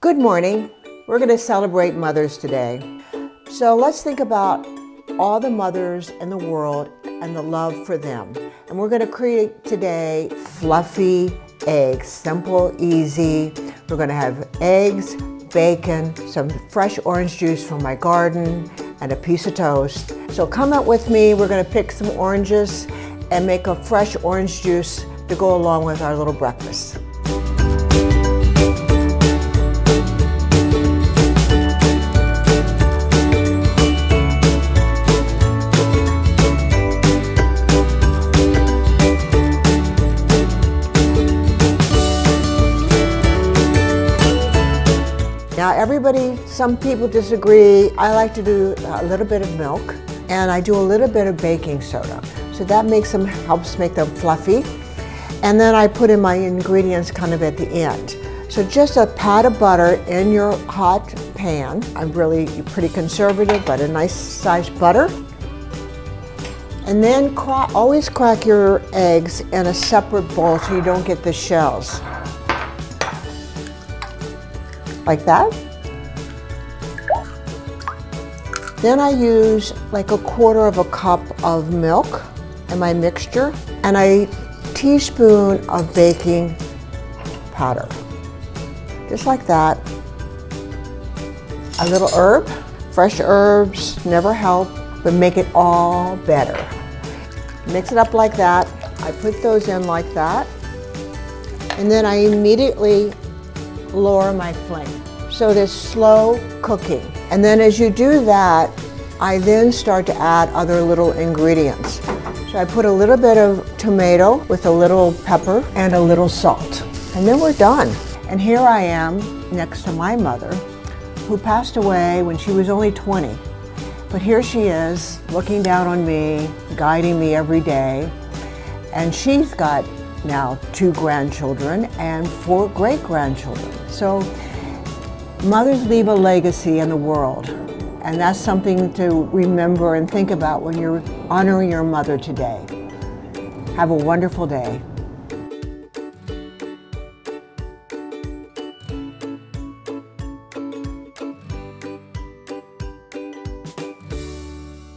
Good morning. We're going to celebrate mothers today. So let's think about all the mothers in the world and the love for them. And we're going to create today fluffy eggs, simple, easy. We're going to have eggs, bacon, some fresh orange juice from my garden, and a piece of toast. So come out with me. We're going to pick some oranges and make a fresh orange juice to go along with our little breakfast. Now some people disagree. I like to do a little bit of milk and I do a little bit of baking soda. So that helps make them fluffy. And then I put in my ingredients kind of at the end. So just a pat of butter in your hot pan. I'm really pretty conservative, but a nice sized butter. And then always crack your eggs in a separate bowl so you don't get the shells. Like that. Then I use like a quarter of a cup of milk in my mixture and a teaspoon of baking powder. Just like that. A little herb. Fresh herbs never help, but make it all better. Mix it up like that. I put those in like that. And then I immediately lower my flame. So there's slow cooking. And then as you do that, I then start to add other little ingredients. So I put a little bit of tomato with a little pepper and a little salt. And then we're done. And here I am next to my mother, who passed away when she was only 20. But here she is looking down on me, guiding me every day. And she's got now 2 grandchildren and 4 great-grandchildren. So mothers leave a legacy in the world, and that's something to remember and think about when you're honoring your mother today. Have a wonderful day.